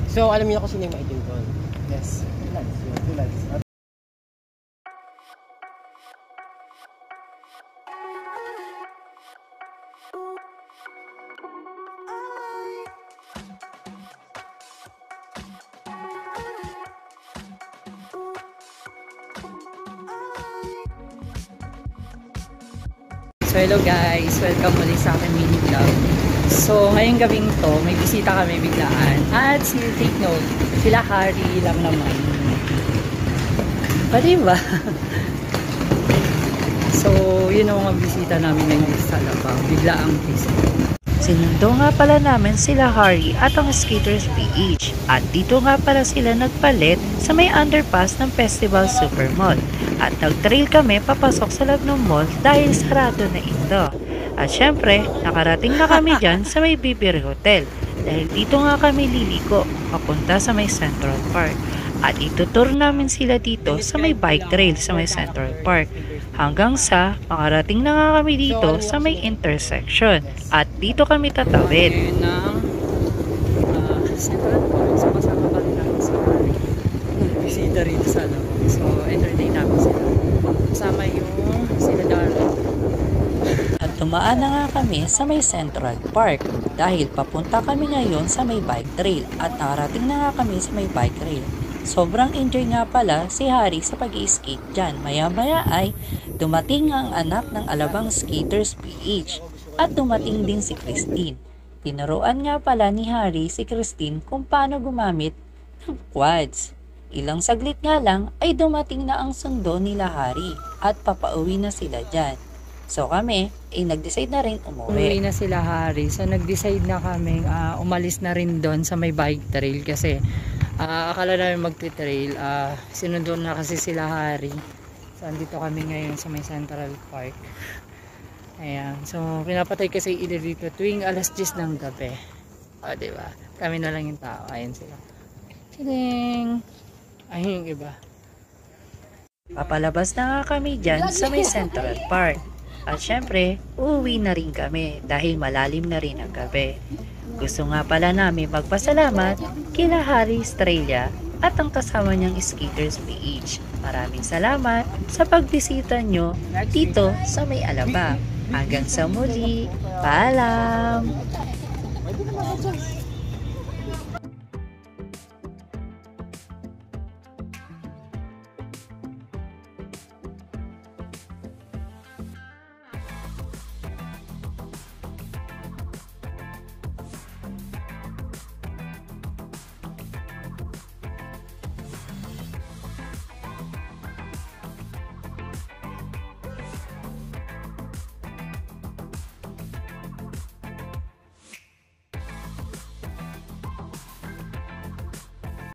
So, alam niyo kung sino yung maitim doon? Yes. Relax. So hello guys, welcome muli sa aking mini vlog. So ngayong gabing to, may bisita kami biglaan. At take note, sila Harry lang naman. Pa diba? So yun ang mga bisita namin ngayon sa Alabang. Biglaang bisita. Sinundo nga pala namin sila Harry at ang Skaters PH. At dito nga pala sila nagpalit sa may underpass ng Festival Super Mall. At nag-trail kami papasok sa loob ng mall dahil sarado na ito. At syempre, nakarating na kami dyan sa may Bibiri Hotel. Dahil dito nga kami liliko papunta sa may Central Park. At itutur namin sila dito sa may bike trail sa may Central Park. Hanggang sa makarating na nga kami dito sa may intersection. At dito kami tatawid. Ngayon ng Central Park. So kasama pa rin namin sa Harry. Bisita rito sa Alabang. So entertain namin sila. Kasama yung sila Darren. At tumaan na nga kami sa may Central Park. Dahil papunta kami ngayon sa may bike trail. At nakarating na nga kami sa may bike trail. Sobrang enjoy nga pala si Harry sa pag-i-skate dyan. Maya-maya ay dumating ang anak ng Alabang Skaters PH at dumating din si Christine. Tinuruan nga pala ni Harry si Christine kung paano gumamit ng quads. Ilang saglit nga lang ay dumating na ang sundo nila Harry at papauwi na sila dyan. So kami ay nag-decide na rin umuwi. Umuwi na sila Harry. So nag-decide na kami umalis na rin doon sa may bike trail kasi akala namin mag-trail. Sinundo na kasi sila Harry. So andito kami ngayon sa may Central Park. Ayan. So pinapatay kasi ilaw dito tuwing alas 10 ng gabi. O diba? Kami na lang yung tao. Ayan sila. Chilling! Ayun yung iba. Papalabas na nga kami dyan sa may Central Park. At syempre, uuwi na rin kami dahil malalim na rin ang gabi. Gusto nga pala namin magpasalamat kila Harry Estrella at ang kasama niyang Skaters PH. Maraming salamat sa pagbisita nyo dito sa may Alabang. Hanggang sa muli, paalam!